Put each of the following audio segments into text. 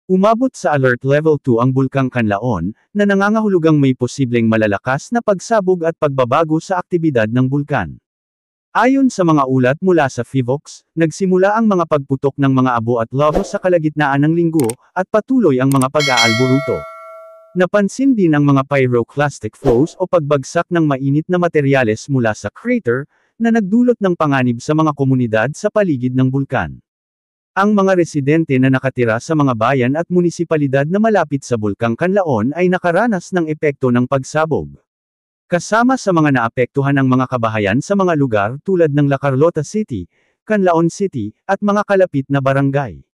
Umabot sa Alert Level 2 ang Bulkang Kanlaon, na nangangahulugang may posibleng malalakas na pagsabog at pagbabago sa aktibidad ng bulkan. Ayon sa mga ulat mula sa PHIVOLCS, nagsimula ang mga pagputok ng mga abo at lava sa kalagitnaan ng linggo, at patuloy ang mga pag-aalboruto. Napansin din ang mga pyroclastic flows o pagbagsak ng mainit na materyales mula sa crater, na nagdulot ng panganib sa mga komunidad sa paligid ng bulkan. Ang mga residente na nakatira sa mga bayan at munisipalidad na malapit sa Bulkang Kanlaon ay nakaranas ng epekto ng pagsabog. Kasama sa mga naapektuhan ang mga kabahayan sa mga lugar tulad ng La Carlota City, Canlaon City, at mga kalapit na barangay.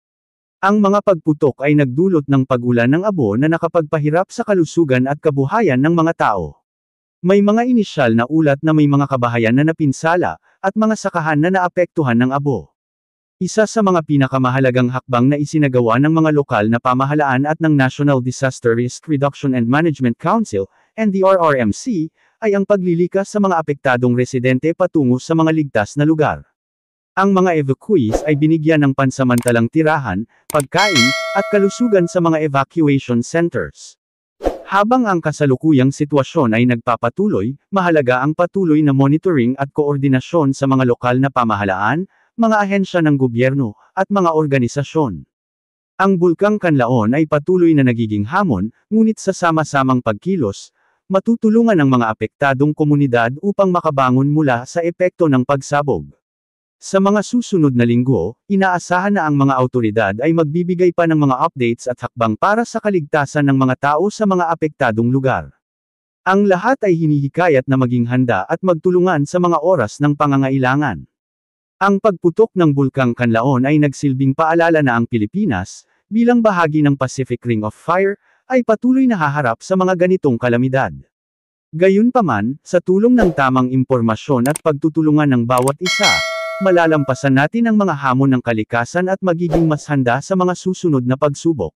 Ang mga pagputok ay nagdulot ng pag-ulan ng abo na nakapagpahirap sa kalusugan at kabuhayan ng mga tao. May mga inisyal na ulat na may mga kabahayan na napinsala, at mga sakahan na naapektuhan ng abo. Isa sa mga pinakamahalagang hakbang na isinagawa ng mga lokal na pamahalaan at ng National Disaster Risk Reduction and Management Council, NDRRMC, ay ang paglilikas sa mga apektadong residente patungo sa mga ligtas na lugar. Ang mga evacuees ay binigyan ng pansamantalang tirahan, pagkain, at kalusugan sa mga evacuation centers. Habang ang kasalukuyang sitwasyon ay nagpapatuloy, mahalaga ang patuloy na monitoring at koordinasyon sa mga lokal na pamahalaan, mga ahensya ng gobyerno, at mga organisasyon. Ang Bulkang Kanlaon ay patuloy na nagiging hamon, ngunit sa sama-samang pagkilos, matutulungan ang mga apektadong komunidad upang makabangon mula sa epekto ng pagsabog. Sa mga susunod na linggo, inaasahan na ang mga awtoridad ay magbibigay pa ng mga updates at hakbang para sa kaligtasan ng mga tao sa mga apektadong lugar. Ang lahat ay hinihikayat na maging handa at magtulungan sa mga oras ng pangangailangan. Ang pagputok ng Bulkang Kanlaon ay nagsilbing paalala na ang Pilipinas, bilang bahagi ng Pacific Ring of Fire, ay patuloy na haharap sa mga ganitong kalamidad. Gayunpaman, sa tulong ng tamang impormasyon at pagtutulungan ng bawat isa, malalampasan natin ang mga hamon ng kalikasan at magiging mas handa sa mga susunod na pagsubok.